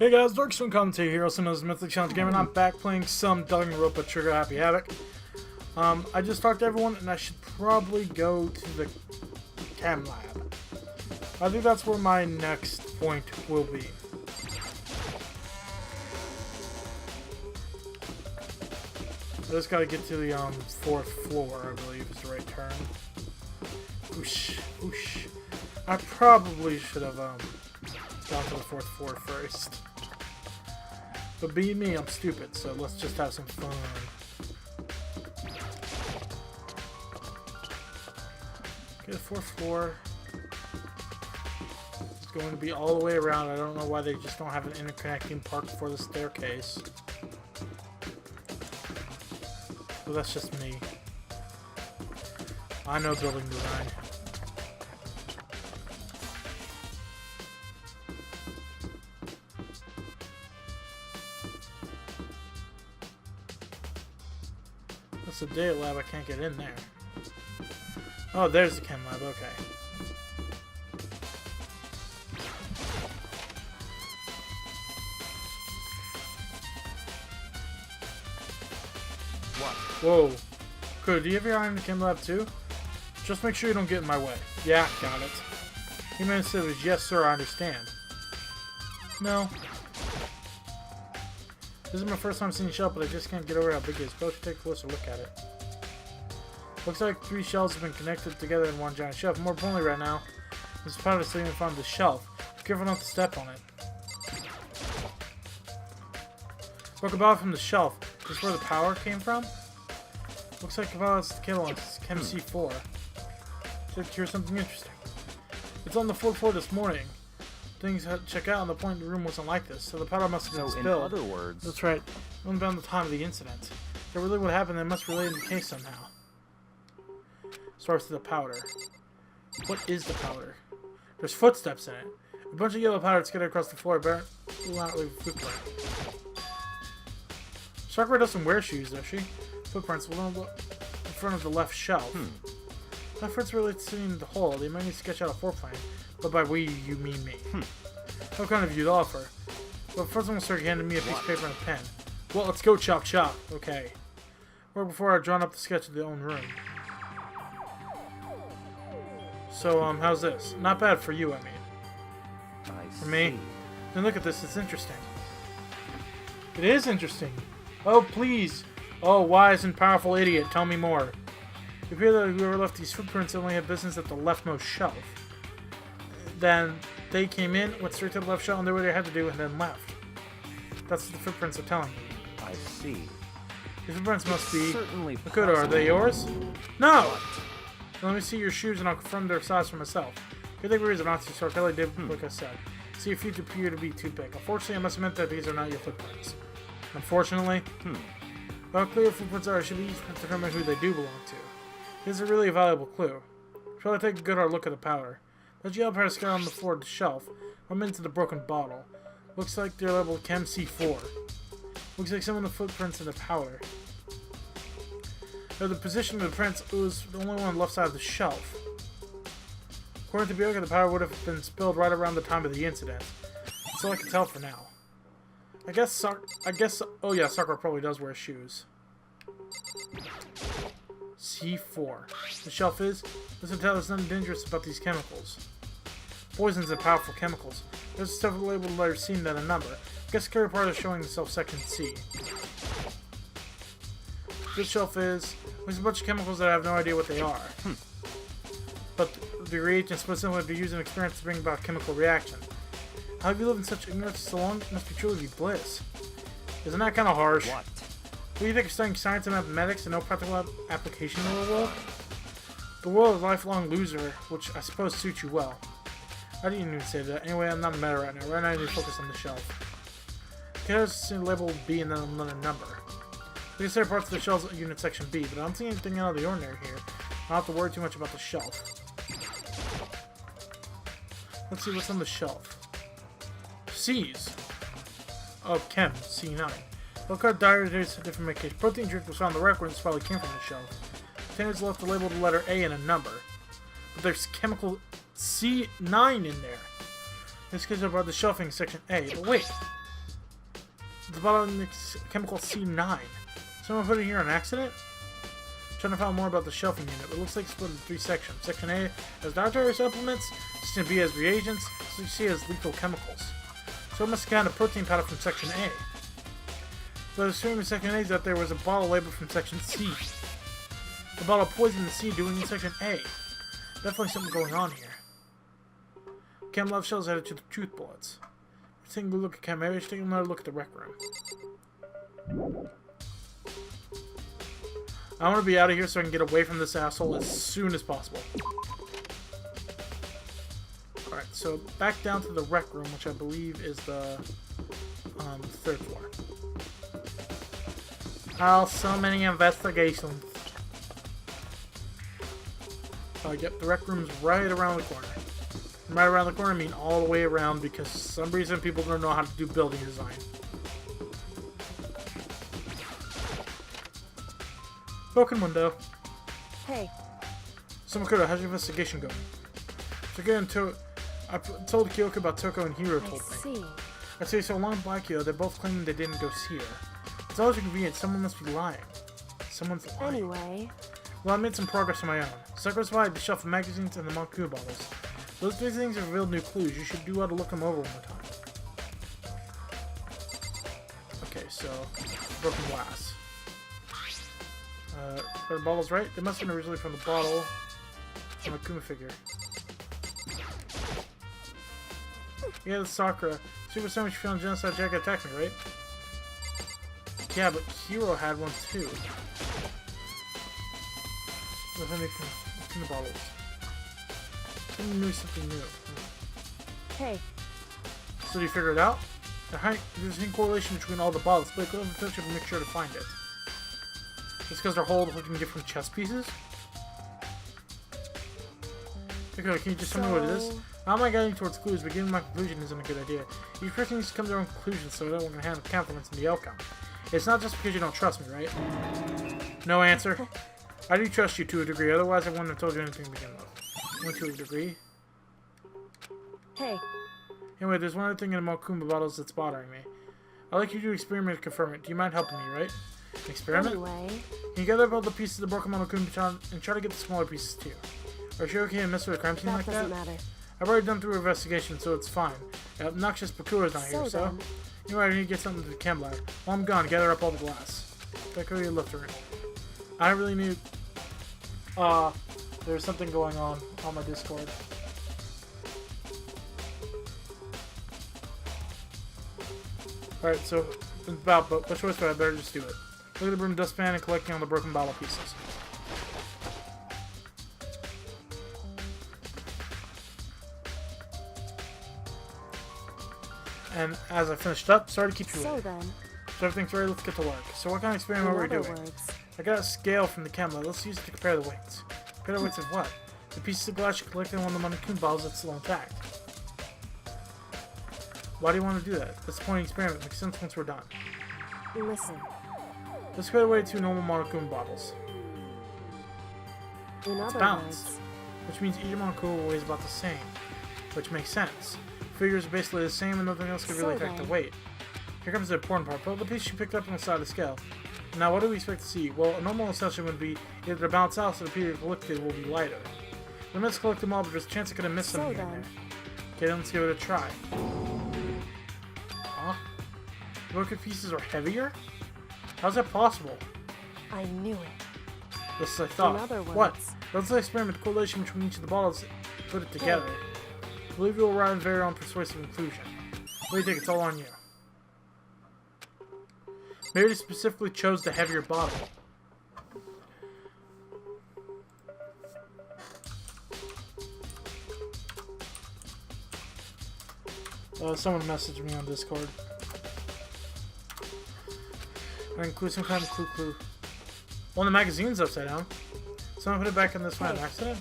Hey guys, Darkness&Dragons commentary here, also known as Mythic Challenge Gamer, and I'm back playing some Danganronpa Trigger Happy Havoc. I just talked to everyone, and I should probably go to the chem lab. I think that's where my next point will be. I just gotta get to the 4th floor, I believe is the right turn. Whoosh, whoosh. I probably should have gone to the 4th floor first. But being me, I'm stupid, so let's just have some fun. Okay, the 4th floor. It's going to be all the way around. I don't know why they just don't have an interconnecting part before the staircase. But that's just me. I know building design. That's the data lab, I can't get in there. Oh, there's the chem lab, okay. What? Whoa. Good, do you have your eye on the chem lab too? Just make sure you don't get in my way. Yeah, got it. He meant to say was, yes sir, I understand. No. This is my first time seeing the shell, but I just can't get over how big it is. Both should take a closer look at it. Looks like 3 shells have been connected together in one giant shelf. More importantly right now, this powder is sitting in front of the shelf. Be careful not to step on it. Broke about from the shelf. Is this where the power came from? Looks like it's the kettle on Chem C4. Should hear something interesting. It's on the 4th floor this morning. Things had to check out, and the point in the room wasn't like this, so the powder must have been spilled. In other words... That's right. Only about the time of the incident. If really what happened, they must relate in the case somehow. Starts with the powder. What is the powder? There's footsteps in it. A bunch of yellow powder scattered across the floor. Better not leave a footprint. Sakura doesn't wear shoes, does she? Footprints will in front of the left shelf. That footprints really sitting in the hole. They might need to sketch out a floor plan. But by we, you mean me. How kind of you to offer? But first I'm going to start handing me a piece of paper and a pen. Well, let's go chop chop. Okay. Or before I've drawn up the sketch of the own room. So, how's this? Not bad for you, I mean. For me? Then look at this, it's interesting. It is interesting. Oh, please. Oh, wise and powerful idiot, tell me more. It appears that whoever left these footprints only had business at the leftmost shelf. Then they came in, went straight to the left shelf, and did what they had to do, and then left. That's what the footprints are telling me. I see. These footprints must be... Certainly Good, are they yours? No! Let me see your shoes, and I'll confirm their size for myself. Good thing reason not to, so I did like I said. See, your feet appear to be too big. Unfortunately, I must admit that these are not your footprints. Unfortunately? How clear footprints are, I should each determine who they do belong to. This is really a valuable clue. Probably take a good hard look at the powder. Those yellow powder scattered on the floor of the shelf. I'm into the broken bottle. Looks like they're labeled Chem C4. Looks like some of the footprints in the powder. Now, the position of the prints, it was the only one on the left side of the shelf. According to Bianca, the powder would have been spilled right around the time of the incident. That's all I can tell for now. Oh yeah, Sakura probably does wear shoes. C4. The shelf is. Listen to tell there's nothing dangerous about these chemicals. Poisons and powerful chemicals. There's several labeled letters C and then a number. I guess the carrier part is showing itself section C. This shelf is. There's a bunch of chemicals that I have no idea what they are. But the reagents specifically be used in experiments to bring about chemical reaction. How have you lived in such ignorance so long? It must be truly be bliss. Isn't that kind of harsh? What? Do you think you're studying science and mathematics and no practical application in the world? The world is a lifelong loser, which I suppose suits you well. I didn't even say that. Anyway, I'm not meta right now. Right now I need to focus on the shelf. There's a label B and then another number. These are parts of the shelves unit section B, but I don't see anything out of the ordinary here. I don't have to worry too much about the shelf. Let's see what's on the shelf. C's. Oh, Chem, C9. Look how diary is a different medication. Protein drink was found on the record and this probably came from the shelf. Containers left the label with the letter A and a number. But there's chemical C9 in there. This gives about the shelving section A. But wait, It's a bottle in chemical C9. Someone put it here on accident? Trying to find more about the shelving unit. It looks like it's split into 3 sections. Section A has dietary supplements, Section B has reagents, Section C has lethal chemicals. So it must have gotten a protein powder from Section A. But assuming Section A is that there was a bottle labeled from Section C. The bottle of poison in C doing in Section A. Definitely something going on here. Chem Love Shell's headed to the truth bullets. We're taking a look at Chem. Maybe I should take another look at the rec room. I want to be out of here so I can get away from this asshole as soon as possible. Alright, so back down to the rec room, which I believe is the 3rd floor. Oh, so many investigations. Yep, the rec room's right around the corner. And right around the corner, I mean all the way around, because for some reason people don't know how to do building design. Broken window. Hey. So Makoto, how's your investigation going? I told Kyoko about Toko and Hiro told me. I see, so along Blackio, they're both claiming they didn't go see her. It's always convenient, someone must be lying. Someone's lying. Anyway. Well, I made some progress on my own. Sakura supplied the shelf of magazines and the Monku bottles. Those 3 things have revealed new clues. You should do well to look them over one more time. Okay, so broken glass. Are the bottles right? They must have been originally from the bottle and the Kuma figure. Yeah, the Sakura. Super Sandwich found Genocide Jacket attacked me, right? Yeah, but Hiro had one too. What's in the bottles? Something new. Hey. So do you figure it out? There's a correlation between all the bottles, but go to the picture and make sure to find it. Just because they're holding different chess pieces? Okay, can you just tell me what it is? How am I getting towards clues, but giving my conclusion isn't a good idea. Each person needs to come to their own conclusion, so I don't want to have confidence in the outcome. It's not just because you don't trust me, right? No answer. I do trust you to a degree, otherwise I wouldn't have told you anything to begin with. Only to a degree. Hey. Anyway, there's one other thing in the Malkumba bottles that's bothering me. I'd like you to experiment to confirm it. Do you mind helping me, right? An experiment? Anyway. Can you gather up all the pieces of the broken Malkumba and try to get the smaller pieces too? Are you okay to mess with a crime scene like that? That doesn't matter. I've already done through investigation, so it's fine. Obnoxious Bakura's not here, so... Anyway, I need to get something to the chem lab. While I'm gone, gather up all the glass. Bakura, you left the room. I really need... there's something going on my Discord. Alright, so... but which choice, but I better just do it. Look at the broom dustpan and collecting all the broken bottle pieces. And as I finished up, sorry to keep you waiting. So everything's ready, let's get to work. So what kind of experiment are we doing? I got a scale from the chem lab. Let's use it to compare the weights. Compare the weights of what? The pieces of glass you collected in one of the Monokuma bottles that's still intact. Why do you want to do that? That's the point of the experiment. It makes sense once we're done. Listen. Let's compare the weight of 2 normal Monokuma bottles. It's balanced. Which means each Monokuma weighs about the same. Which makes sense. Figures are basically the same and nothing else can really affect the weight. Here comes the important part. Put the piece you picked up on the side of the scale. Now, what do we expect to see? Well, a normal assessment would be either to bounce out so the piece collected will be lighter. We must collect them all, but there's a chance I could have missed something in there. Okay, then let's give it a try. Huh? The broken pieces are heavier? How's that possible? I knew it. Just as I thought. What? Let's experiment the correlation between each of the bottles and put it together. I believe you will arrive at a very own persuasive conclusion. What do you think? It's all on you. Maybe they specifically chose the heavier bottle. Someone messaged me on Discord. I include some kind of clue. Well, the magazine's upside down. Someone put it back in this one on accident?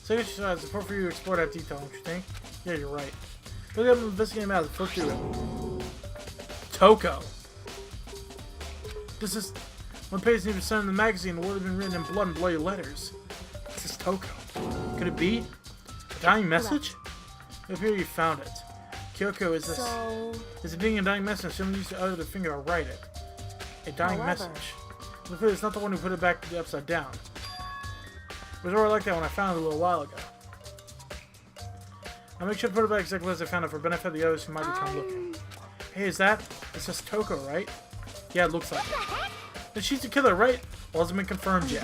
So it's important for you to explore that detail, don't you think? Yeah, you're right. Look at them investigating matters. Flip through it. Toko. This is... One page needed to send in the magazine. The word had been written in blood and bloody letters. This is Toko. Could it be? A dying message? It appears you found it. Kyoko, is this... So... Is it being a dying message? Someone used to utter their finger to write it. A dying However. message. But it's not the one who put it back to the upside down. It was already like that when I found it a little while ago. I'll make sure to put it back exactly as I found it for benefit of the others who might become looking. Hey, is that? It says Toko, right? Yeah, it looks like it. Then she's the killer, right? Well, hasn't been confirmed yet.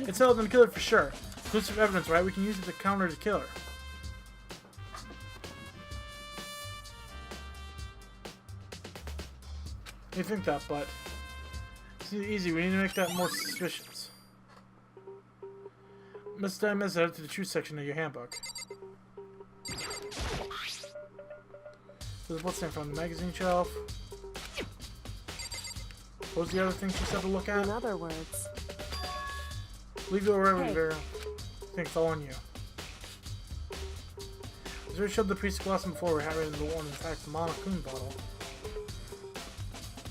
It's held in the killer for sure. Conclusive evidence, right? We can use it to counter the killer. You think that, but it's easy. We need to make that more suspicious. Let's dive to the truth section of your handbook. There's what's in from the magazine shelf. What was the other thing she said to look at? In other words. Leave it wherever Hey. there. I think it's all on you. As we showed the priest Blossom before, we're having the one, in fact, the Monokun bottle.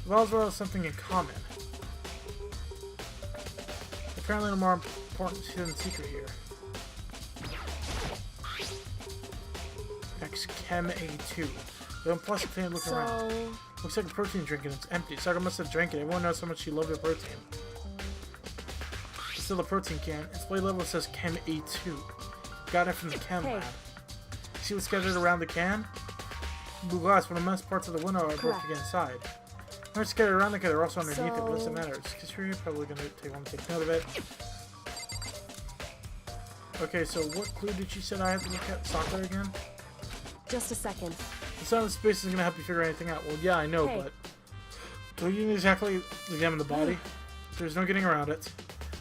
The bottles were something in common. Apparently, no more important hidden secret here. Next, Chem A2. The plastic thing looking around. So... Looks like a protein drink and it's empty. Sakura must have drank it. Everyone knows how much she loved her protein. It's still a protein can. Its blade level says Chem A2. Got it from the chem Hey. lab. See what's scattered around the can? Blue glass, when the most parts of the window are broke to get inside. They're scattered around the can, they're also underneath it. What does it matter? Because you're probably going to want to take note of it. Okay, so what clue did she say I have to look at? Sakura again? Just a second. The silent space isn't going to help you figure anything out. Well, yeah, I know, Hey. but... Do you exactly examine the body? There's no getting around it.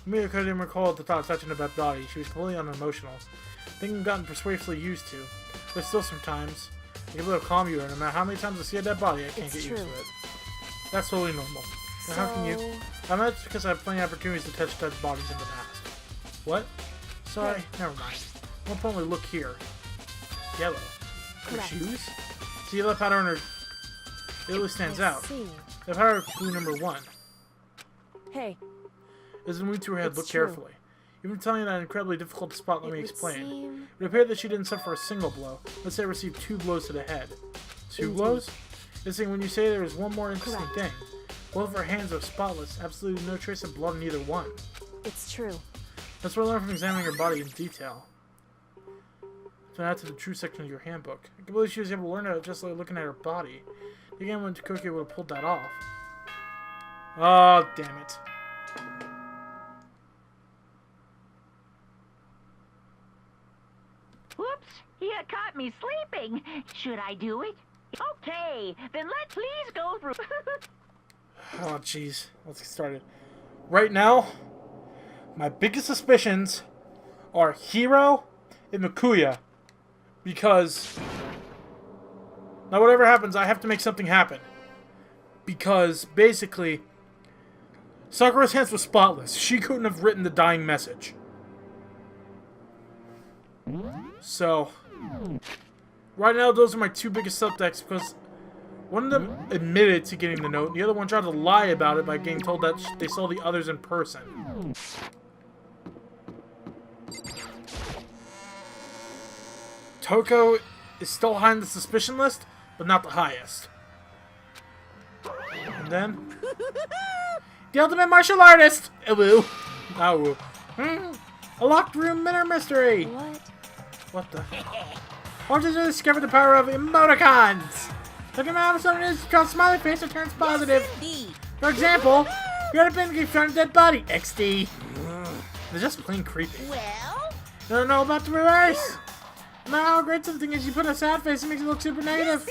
Amelia couldn't even recall the thought touching about body. She was completely unemotional. Things have gotten persuasively used to. But still sometimes, I can be able to calm you, and no matter how many times I see a dead body, I can't It's get used true. to it. That's totally normal. Now how can you... I mean, that's because I have plenty of opportunities to touch dead bodies in the past. What? Sorry, never mind. More importantly, look here. Yellow. Her Correct. shoes? See, yellow powder on her... It really stands I out. see. The powder is clue number 1. Hey, As it moved to her head, It's look true. carefully. Even telling you that incredibly difficult to spot, let it me would explain. seem... It appeared that she didn't suffer a single blow. Let's say received 2 blows to the head. 2 Indeed. blows? This thing, when you say there was one more interesting Correct. thing. Both of her hands are spotless, absolutely no trace of blood in either one. It's true. That's what I learned from examining her body in detail. So now to the true section of your handbook. I can believe she was able to learn it just like looking at her body. Again, when Koki would have pulled that off. Oh, damn it. Whoops, you caught me sleeping. Should I do it? Okay, then let's please go through. Oh, jeez. Let's get started. Right now, my biggest suspicions are Hiro and Makuya. Because... Now, whatever happens, I have to make something happen. Because, basically, Sakura's hands were spotless. She couldn't have written the dying message. So... Right now, those are my 2 biggest subtext, because... One of them admitted to getting the note, and the other one tried to lie about it by getting told that they saw the others in person. Toko is still high on the suspicion list, but not the highest. And then... The ultimate martial artist! Awoo. Awoo. A locked room minor mystery! What? What the... Why don't you discover the power of emoticons? Look at how something is called smiley face that turns positive. For example, you're at a pin found a dead body. XD. They're just plain creepy. Well, Don't know about the reverse. No, how great something is you put a sad face and makes it look super negative.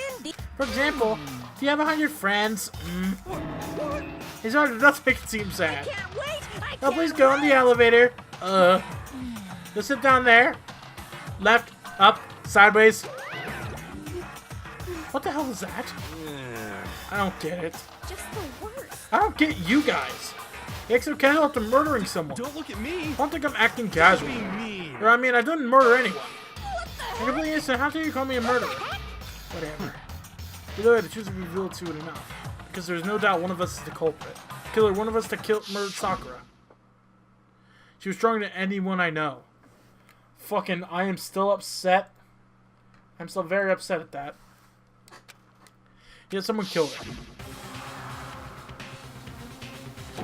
For example, if you have 100 friends, it's hard to not make it seem sad. can't wait. I Now please go in the elevator. Just sit down there. Left, up, sideways. What the hell is that? I don't get it. Just the worst. I don't get you guys. You act so casual after murdering someone. Don't look at me. I don't think I'm acting casual. Being mean. Or, I mean, I didn't murder anyone. I'm completely innocent. How dare you call me a murderer? Whatever. Either way, the truth will be revealed soon enough. Because there's no doubt one of us is the culprit. Killer, one of us that murdered Sakura. She was stronger than anyone I know. Fucking, I am still upset. I'm still very upset at that. Yeah, someone killed her.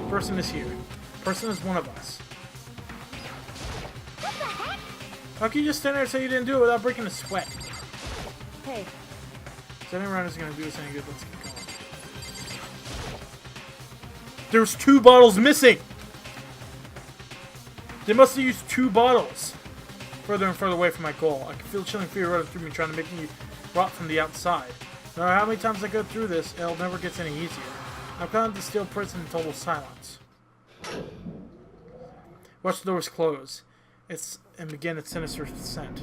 Person is here. Person is one of us. What the heck? How can you just stand there and say you didn't do it without breaking a sweat? Hey, Standing around isn't gonna do us any good. Let's keep going. There's 2 bottles missing! They must have used 2 bottles. Further and further away from my goal. I can feel chilling fear running through me, trying to make me rot from the outside. No matter how many times I go through this, it'll never get any easier. I'm caught in the steel prison in total silence. Watch the doors close. And begin its sinister descent.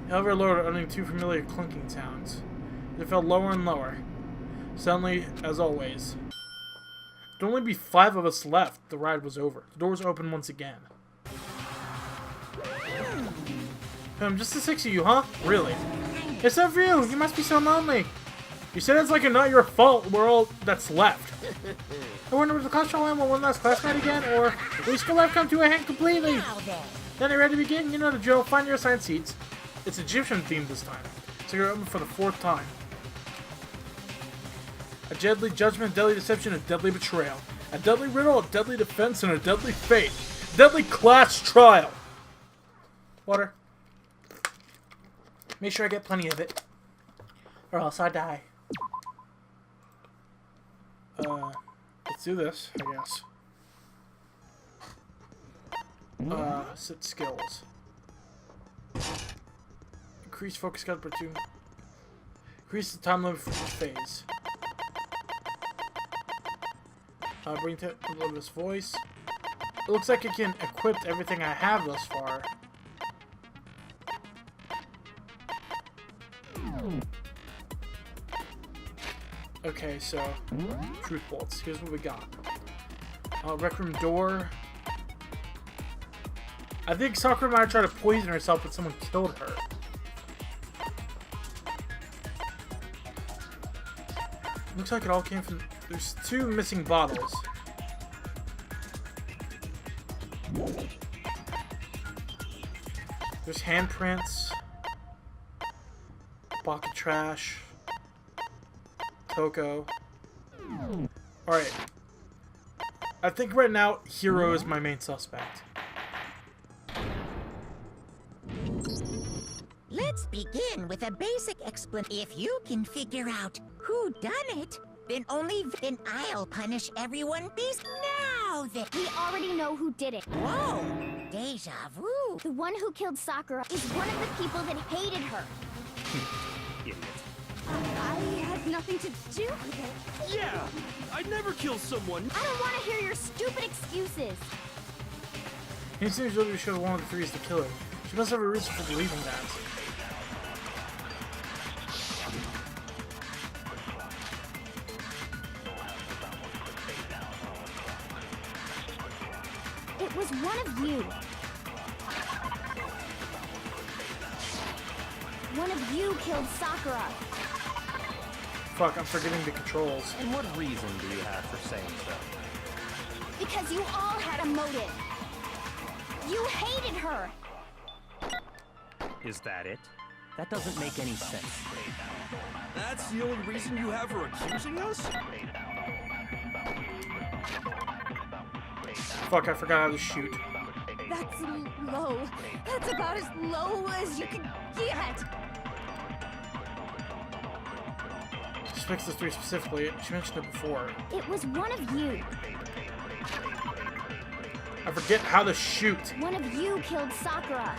However, lowered, uttering 2 familiar clinking sounds. It fell lower and lower. Suddenly, as always. There'd only be 5 of us left. The ride was over. The doors opened once again. Just the 6 of you, huh? Really? Except for you. You must be so lonely. You said it's like it's not your fault. We're all that's left. I wonder if the class shall end one last classmate again, or we still have come to a hand completely. Then are ready to begin? You know the drill. Find your assigned seats. It's Egyptian themed this time, so you're open for the 4th time. A deadly judgment, a deadly deception, a deadly betrayal. A deadly riddle, a deadly defense, and a deadly fate. Deadly class trial. Water. Make sure I get plenty of it, or else I die. Let's do this, I guess. Sit skills. Increase focus cut per 2. Increase the time limit for each phase. Bring to this voice. It looks like it can equip everything I have thus far. Okay, so truth bolts. Here's what we got. Rec room door. I think Sakura might have tried to poison herself, but someone killed her. Looks like it all came from. There's 2 missing bottles. There's handprints. Bucket trash. Toko. Alright. I think right now, Hero is my main suspect. Let's begin with a basic explanation. If you can figure out who done it, then I'll punish everyone now then. We already know who did it. Whoa! Deja vu. The one who killed Sakura is one of the people that hated her. Idiot. I had nothing to do with it. Yeah! I'd never kill someone! I don't want to hear your stupid excuses. He seems really sure one of the 3 is the killer. She must have a reason for believing that. It was one of you. One of you killed Sakura. Fuck, I'm forgetting the controls. And what reason do you have for saying so? Because you all had a motive. You hated her. Is that it? That doesn't make any sense. That's the only reason you have for accusing us? Fuck, I forgot how to shoot. That's low. That's about as low as you can get. Just fix this 3 specifically. She mentioned it before. It was one of you. I forget how to shoot. One of you killed Sakura.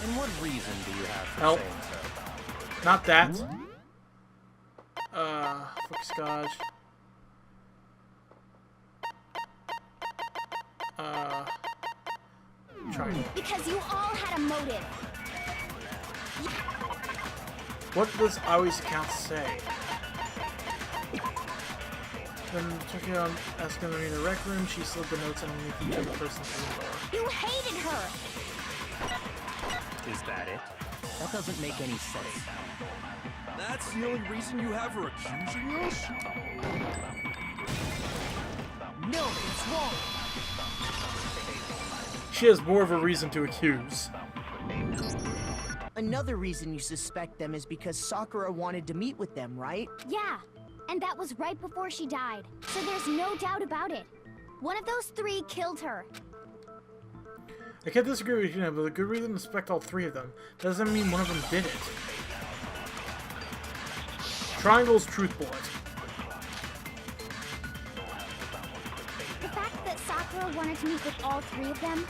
And what reason do you have for Help. saying so? Not that. Focus gauge. Try. Because you all had a motive. What does Aoi's account say? Then checking on asking her in the rec room, she slid the notes underneath each other person's info. You hated her. Is that it? That doesn't make any sense. That's the only reason you have for accusing us? No, it's wrong. She has more of a reason to accuse. Another reason you suspect them is because Sakura wanted to meet with them, right? Yeah, and that was right before she died. So there's no doubt about it. One of those three killed her. I can't disagree with you, but a good reason to suspect all three of them doesn't mean one of them did it. Triangle's truth bullet. The fact that Sakura wanted to meet with all three of them,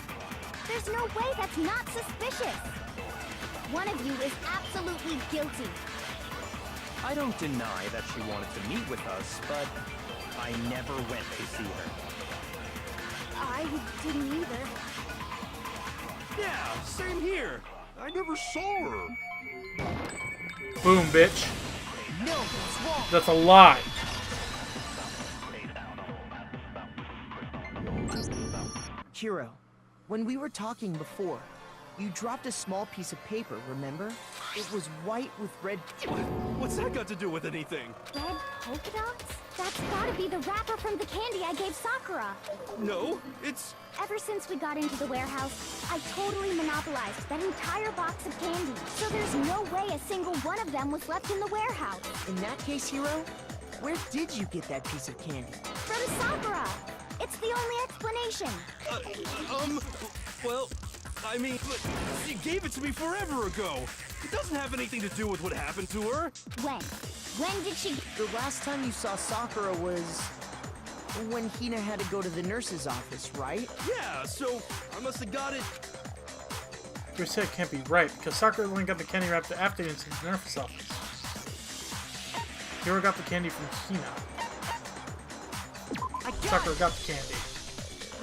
there's no way that's not suspicious. One of you is absolutely guilty. I don't deny that she wanted to meet with us, but I never went to see her. I didn't either. Yeah, same here. I never saw her. Boom, bitch. No, it's wrong. That's a lie. Hiro, when we were talking before, you dropped a small piece of paper, remember? It was white with red... What's that got to do with anything? Red polka dots? That's gotta be the wrapper from the candy I gave Sakura. No, it's... Ever since we got into the warehouse, I totally monopolized that entire box of candy. So there's no way a single one of them was left in the warehouse. In that case, Hiro, where did you get that piece of candy? From Sakura! It's the only explanation. Well, I mean, she gave it to me forever ago. It doesn't have anything to do with what happened to her. When? When did she... The last time you saw Sakura was... when Hina had to go to the nurse's office, right? Yeah, so I must have got it. Your set can't be right, because Sakura only got the candy wrapped after the incident in the nurse's office. Hiro got the candy from Hina. Sakura got the candy.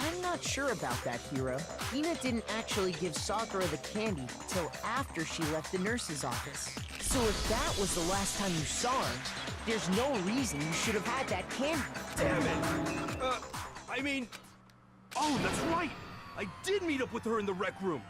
I'm not sure about that, Hiro. Hina didn't actually give Sakura the candy till after she left the nurse's office. So if that was the last time you saw her, there's no reason you should have had that candy. Damn it! I mean... Oh, that's right! I did meet up with her in the rec room.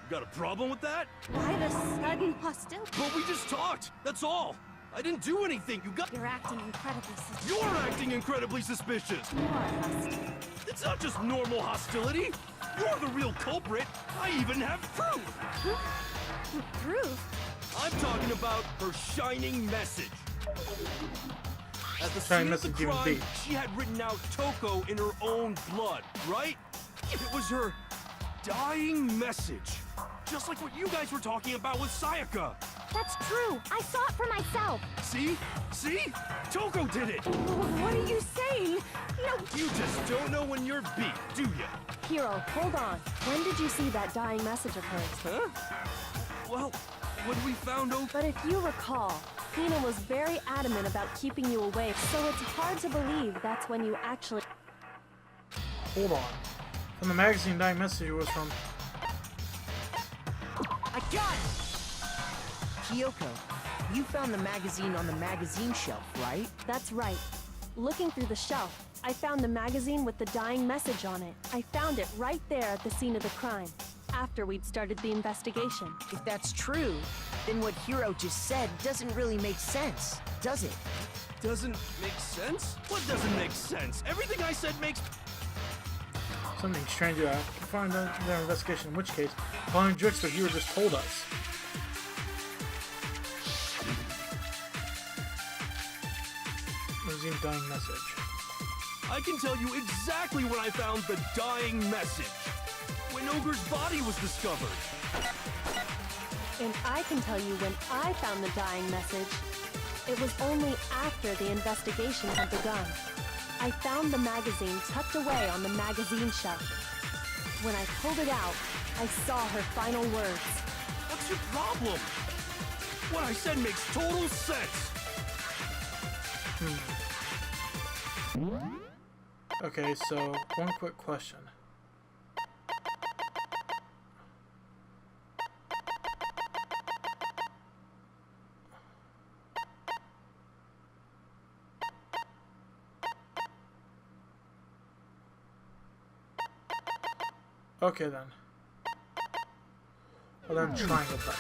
You got a problem with that? Why the sudden hostility? But we just talked, that's all! I didn't do anything, you got... You're acting incredibly suspicious. You're acting incredibly suspicious! You are hostile. It's not just normal hostility! You're the real culprit! I even have proof! Proof? I'm talking about her shining message. At the Shining scene of the message even crime, deep. she had written out Toko in her own blood, right? It was her dying message. Just like what you guys were talking about with Sayaka. That's true. I saw it for myself. See? See? Toko did it! What are you saying? No. You just don't know when you're beat, do ya? Hiro, hold on. When did you see that dying message of hers? Huh? Well, when we found But if you recall, Hina was very adamant about keeping you awake, so it's hard to believe that's when you actually... Hold on. From the magazine, dying message was from... I got it! Kyoko, you found the magazine on the magazine shelf, right? That's right. Looking through the shelf, I found the magazine with the dying message on it. I found it right there at the scene of the crime, after we'd started the investigation. If that's true, then what Hiro just said doesn't really make sense, does it? Doesn't make sense? What doesn't make sense? Everything I said makes... Something strange about find their investigation, in which case, following jokes that Hiro just told us. Magazine dying message. I can tell you exactly when I found the dying message. When Ogre's body was discovered. And I can tell you when I found the dying message. It was only after the investigation had begun. I found the magazine tucked away on the magazine shelf. When I pulled it out, I saw her final words. What's your problem? What I said makes total sense. Okay, so one quick question. Okay then. Well then, triangle button.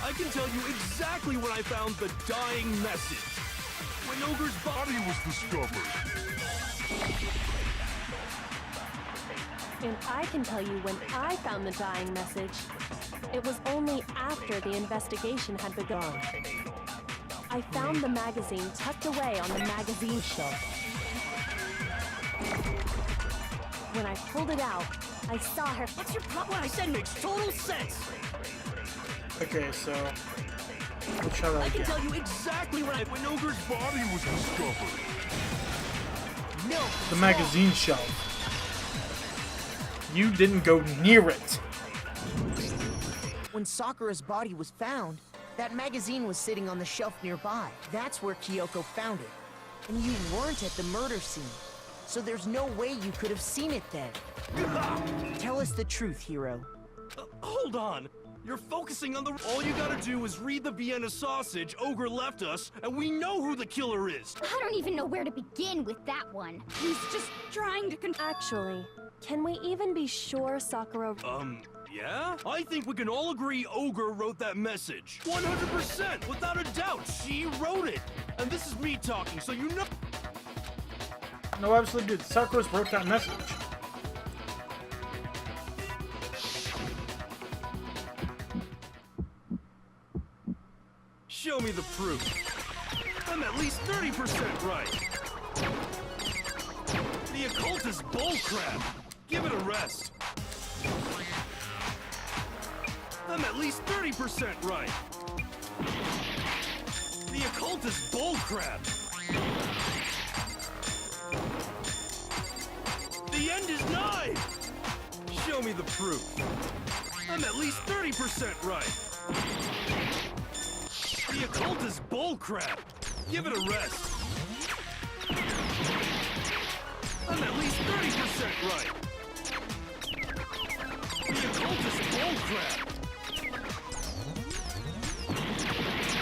I can tell you exactly when I found the dying message. When Ogre's body was discovered. And I can tell you when I found the dying message, it was only after the investigation had begun. I found the magazine tucked away on the magazine shelf. When I pulled it out, I saw her. What's your problem? What I said makes total sense. Okay, so which shall I I can get? tell you exactly when Ogre's body was discovered. No. The magazine shelf. You didn't go near it. When Sakura's body was found, that magazine was sitting on the shelf nearby. That's where Kyoko found it. And you weren't at the murder scene. So there's no way you could have seen it then. Tell us the truth, Hiro. Hold on. You're focusing on the... All you gotta do is read the Vienna sausage Ogre left us, and we know who the killer is. I don't even know where to begin with that one. He's just trying to Actually, can we even be sure Sakura... Yeah? I think we can all agree Ogre wrote that message. 100%, without a doubt, she wrote it. And this is me talking, so you know... No, absolutely, dude. Sakura wrote that message. Show me the proof. I'm at least 30% right. The occult is bullcrap. Give it a rest. I'm at least 30% right. The occult is bullcrap. The end is nigh. Show me the proof. I'm at least 30% right. The occult is bullcrap. Give it a rest. I'm at least 30% right. The occult is bullcrap.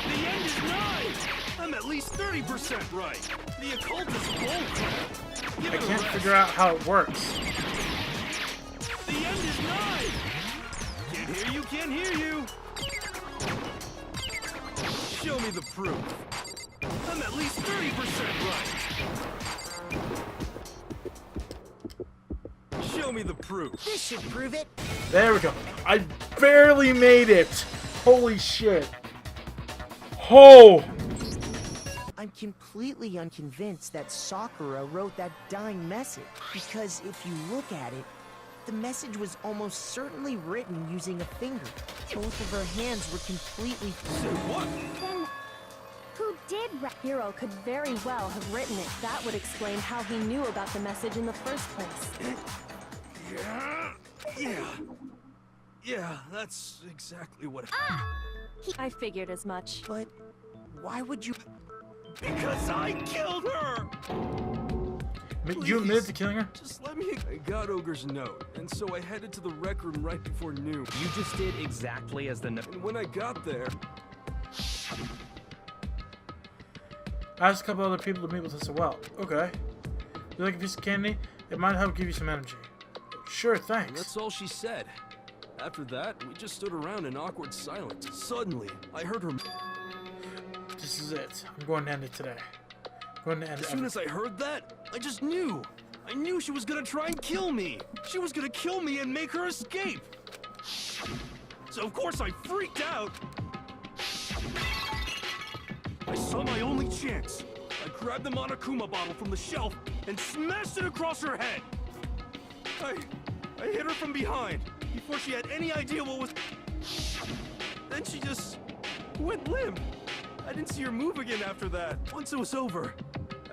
The end is nigh. I'm at least 30% right. The occult is bullcrap. Give I it a can't rest. figure out how it works. The end is nigh. Can't hear you, can't hear you. Show me the proof. I'm at least 30% right. Show me the proof. This should prove it. There we go. I barely made it. Holy shit. Oh! I'm completely unconvinced that Sakura wrote that dying message. Because if you look at it, the message was almost certainly written using a finger. Both of her hands were completely Say what? Then who did write? Hiro could very well have written it. That would explain how he knew about the message in the first place. Yeah, that's exactly what I figured as much. But why would you... Because I killed her! You admitted to killing her? Just let me... I got Ogre's note, and so I headed to the rec room right before noon. You just did exactly as the... And when I got there... I asked a couple other people to meet with us as well. Okay. You like a piece of candy? It might help give you some energy. Sure, And thanks. that's all she said. After that, we just stood around in awkward silence. Suddenly, I heard her... This is it. I'm going to end it today. I'm going to end As it. soon as I heard that, I just knew. I knew she was gonna try and kill me. She was gonna kill me and make her escape. So of course I freaked out. I saw my only chance. I grabbed the Monokuma bottle from the shelf and smashed it across her head. I hit her from behind before she had any idea what was... Then she just went limp. I didn't see her move again after that. Once it was over,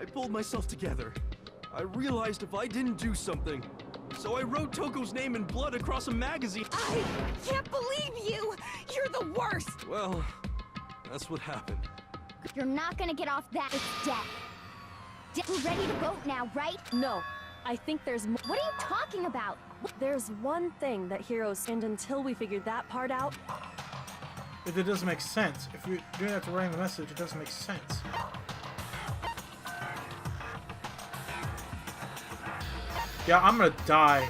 I pulled myself together. I realized if I didn't do something, so I wrote Toko's name in blood across a magazine. I can't believe you! You're the worst! Well, that's what happened. You're not gonna get off that. It's death. We're ready to vote now, right? No, I think there's more. What are you talking about? There's one thing that Heroes, and until we figure that part out, It doesn't make sense. If you're doing that to writing the message, it doesn't make sense. Yeah, I'm gonna die.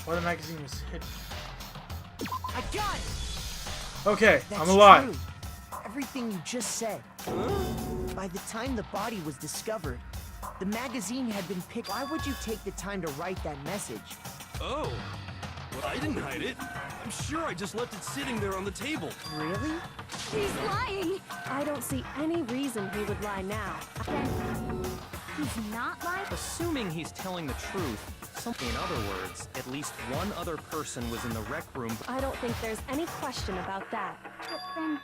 Why the magazine was hidden. I got it! Okay, That's I'm alive. true. Everything you just said. By the time the body was discovered, The magazine had been picked. Why would you take the time to write that message? Oh. Well, I didn't hide it. I'm sure I just left it sitting there on the table. Really? He's lying! I don't see any reason he would lie now. Then he's not lying? Assuming he's telling the truth, in other words, at least one other person was in the rec room. I don't think there's any question about that. But then,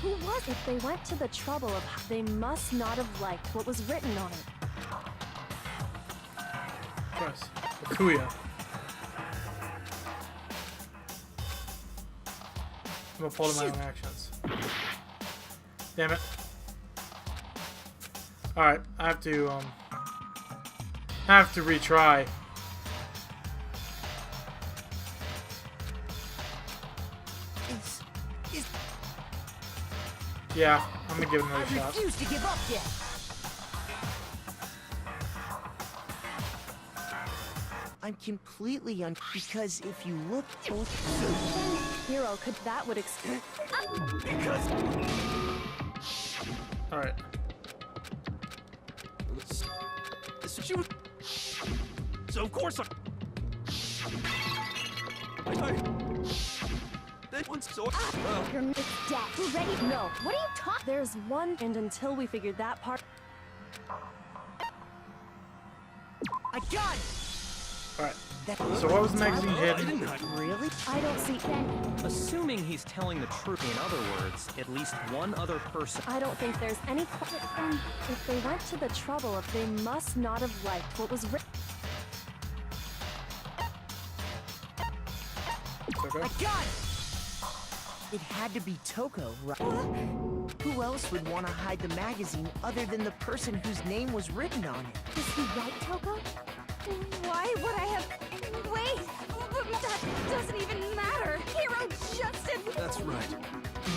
who was it? If they went to the trouble of, they must not have liked what was written on it. Press. Akuya. I'm gonna pull to my own actions. Damn it. Alright, I have to retry. Yeah, I'm gonna give it another I shot. refuse to give up yet. I'm completely because if you look Hero, could that would explain. Alright. So of course that one's so Your it's dead. Who's ready? No. What are you talking? There's one, and until we figure that part. I got it. Alright. So what was the magazine I hidden? didn't hide. Really? I don't see. Assuming he's telling the truth, in other words, at least one other person. I don't think there's any question. If they went to the trouble of, they must not have liked what was written. Okay. I got it. It had to be Toko, right? Who else would want to hide the magazine other than the person whose name was written on it? Is he right, Toko? Why would I have... Wait! That doesn't even matter! Hero just did... That's right.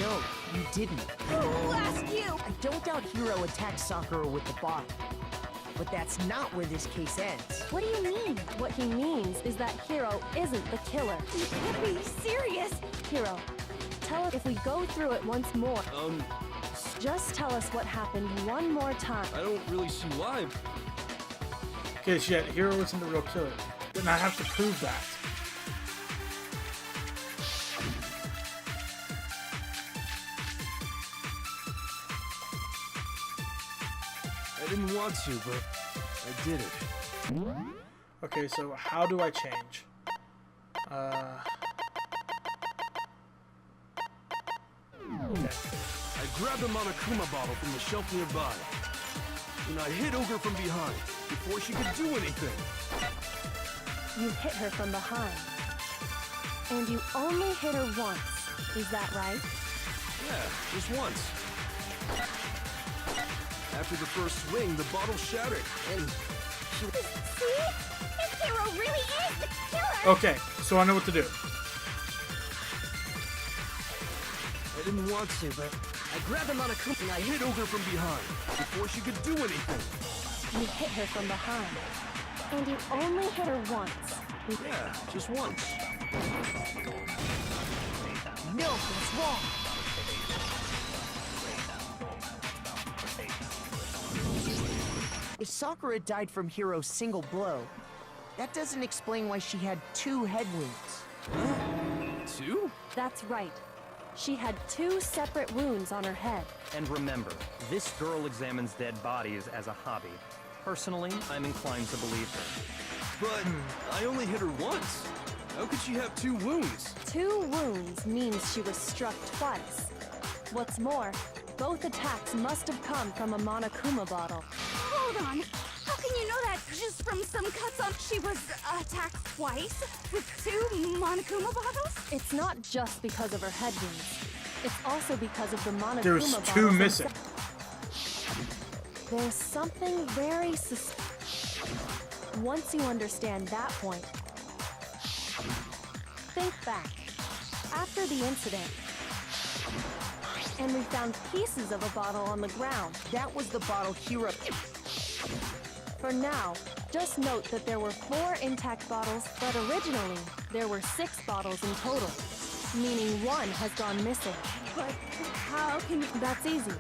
No, you didn't. Who asked you? I don't doubt Hiro attacked Sakura with the bottle. But that's not where this case ends. What do you mean? What he means is that Hero isn't the killer. You can't be serious! Hero, tell us if we go through it once more. Just tell us what happened one more time. I don't really see why. Okay, shit. Hero isn't the real killer. Then I have to prove that. I didn't want to, but I did it. Okay, so how do I change? Okay. I grabbed a Monokuma bottle from the shelf nearby, and I hit Ogre from behind before she could do anything. You hit her from behind. And you only hit her once. Is that right? Yeah, just once. After the first swing, the bottle shattered, and she... See? This hero really is the killer! Okay, so I know what to do. I didn't want to, but I grabbed a Monokuma and I hit Ogre from behind before she could do anything. You hit her from behind. And you only hit her once. Yeah, just once. No, that's wrong. If Sakura died from Hiro's single blow, that doesn't explain why she had 2 head wounds. 2? That's right. She had 2 separate wounds on her head. And remember, this girl examines dead bodies as a hobby. Personally, I'm inclined to believe her. But I only hit her once. How could she have 2 wounds? 2 wounds means she was struck twice. What's more, both attacks must have come from a Monokuma bottle. Hold on. How can you know that just from some cuts on... She was attacked twice with 2 Monokuma bottles? It's not just because of her head wounds. It's also because of the Monokuma There's bottles 2 missing. There's something very suspicious. Once you understand that point, think back. After the incident, and we found pieces of a bottle on the ground. That was the bottle Hiro... For now, just note that there were 4 intact bottles, but originally, there were 6 bottles in total, meaning 1 has gone missing. But how can you... That's easy.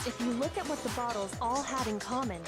if you look at what the bottles all had in common.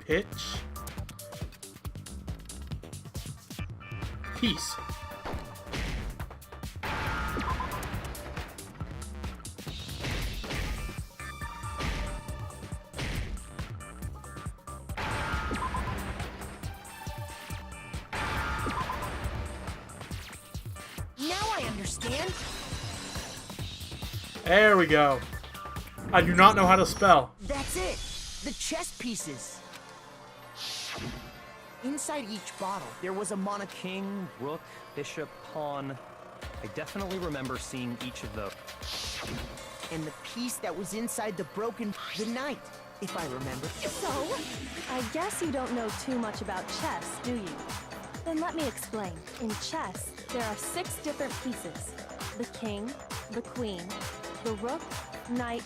Pitch. Peace. Now I understand. There we go. I do not know how to spell. That's it. The chess pieces. Inside each bottle, there was a mono... King, rook, bishop, pawn. I definitely remember seeing each of those. And the piece that was inside the broken... the knight, if I remember. So, I guess you don't know too much about chess, do you? Then let me explain. In chess, there are 6 different pieces. The king, the queen, the rook, knight,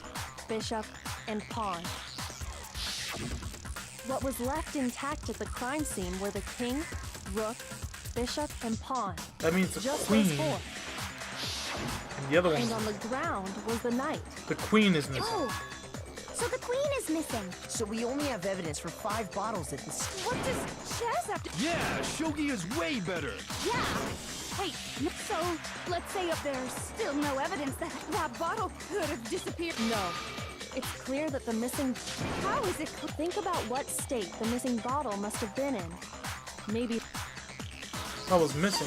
bishop, and pawn. What was left intact at the crime scene were the king, rook, bishop, and pawn. That means the Just queen. those 4. And the other one. And on the ground was the knight. The queen is missing. Oh, so the queen is missing. So we only have evidence for 5 bottles at this... What does chess have to... Yeah, shogi is way better. Yeah. Hey, so let's say if there's still no evidence that that bottle could have disappeared. No. It's clear that the missing... How is it? Think about what state the missing bottle must have been in. Maybe... What was missing?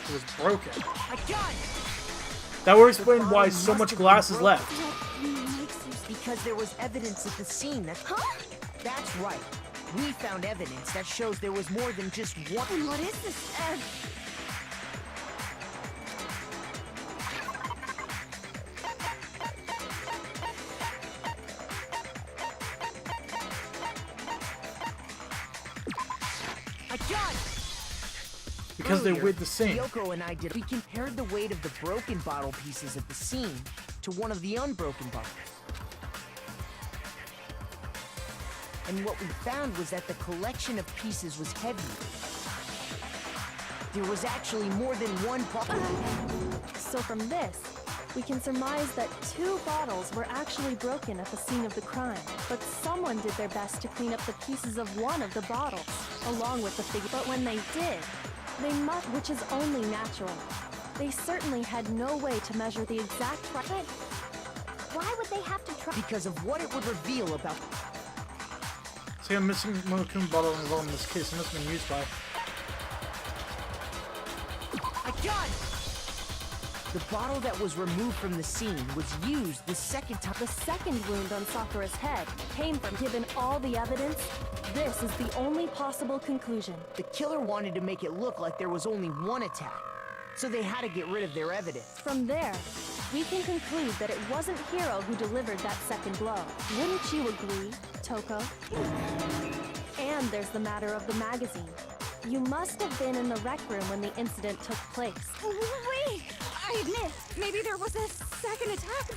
It was broken. I got it! That would explain why so much glass is left. Because there was evidence at the scene that... Huh? That's right. We found evidence that shows there was more than just one... And what is this? I got it! Because they Earlier, weighed the same. Yoko and I did. We compared the weight of the broken bottle pieces at the scene to one of the unbroken bottles. And what we found was that the collection of pieces was heavier. There was actually more than one bottle. So from this, we can surmise that 2 bottles were actually broken at the scene of the crime. But someone did their best to clean up the pieces of one of the bottles, along with the figure. But when they did, they must, which is only natural. They certainly had no way to measure the exact... But why would they have to try? Because of what it would reveal about... See, a missing Monokuma bottle involved in this case. It must have been used by... I got it! The bottle that was removed from the scene was used the second time. The second wound on Sakura's head came from... Given all the evidence, this is the only possible conclusion. The killer wanted to make it look like there was only one attack, so they had to get rid of their evidence. From there, we can conclude that it wasn't Hiro who delivered that second blow. Wouldn't you agree, Toko? And there's the matter of the magazine. You must have been in the rec room when the incident took place. Wait! I admit, maybe there was a second attack,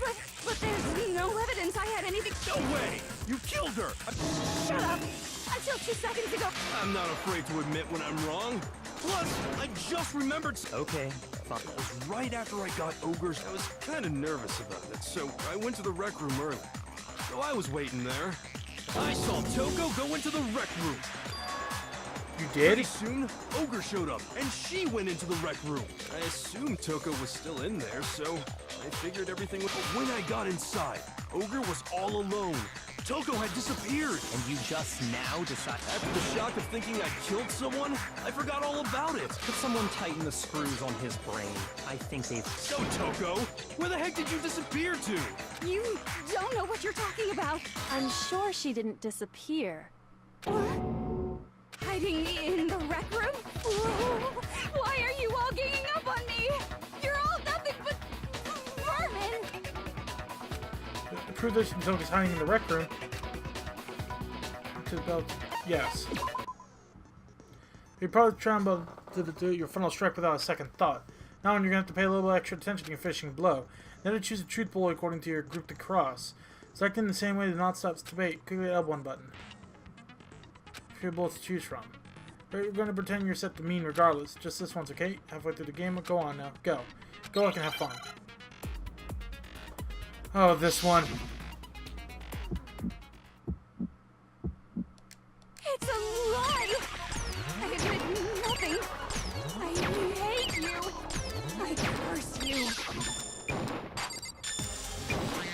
but there's no evidence I had anything... No way! You killed her! Shut up! Until 2 seconds ago... I'm not afraid to admit when I'm wrong. Plus, I just remembered... Okay, fine. It was right after I got Ogre's. I was kind of nervous about it, so I went to the rec room early. So I was waiting there. I saw Toko go into the rec room. You did? Pretty soon, Ogre showed up, and she went into the rec room. I assumed Toko was still in there, so I figured everything was... But when I got inside, Ogre was all alone. Toko had disappeared. And you just now decide... After the shock of thinking I killed someone, I forgot all about it. Could someone tighten the screws on his brain? I think they've... So, Toko, where the heck did you disappear to? You don't know what you're talking about. I'm sure she didn't disappear. Hiding in the rec room? prove this until he's hiding in the rec room. To the belt. Yes. You're probably trying to do your final strike without a second thought. Now when you're going to have to pay a little extra attention to your finishing blow. Then to choose a truth bullet according to your group to cross. Selecting the same way the knot stops debate, click the L1 button. Few bullets to choose from. But you're going to pretend you're set to mean regardless. Just this once, okay? Halfway through the game, go on now. Go. Go and have fun. Oh, this one. It's a lie! I admit nothing. I hate you. I curse you.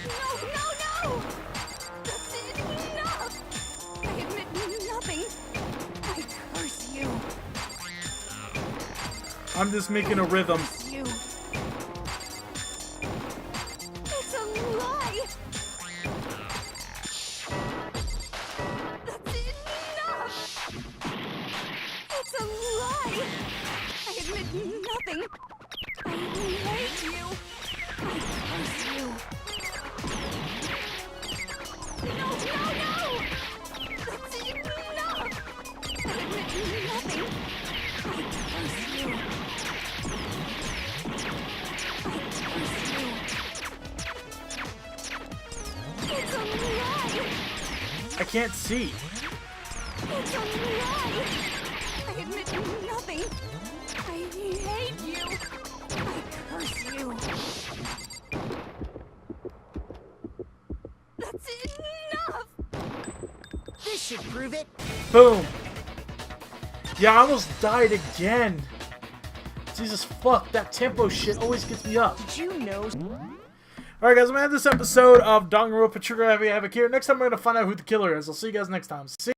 No, no, no! That's enough! I admit nothing. I curse you. I'm just making a rhythm. You. It's a lie! That's enough! It's a lie! I admit nothing. I hate you. I curse you. No, no, no! That's enough! I admit nothing. I curse you. It's a lie! I can't see. It's a lie! I admit nothing. I hate you. I curse you. That's enough! This should prove it. Boom. Yeah, I almost died again. Jesus fuck, that tempo shit always gets me up. Did you know? Alright guys, I'm going to end this episode of Danganronpa Trigger Heavy Havoc here. Next time we're going to find out who the killer is. I'll see you guys next time. See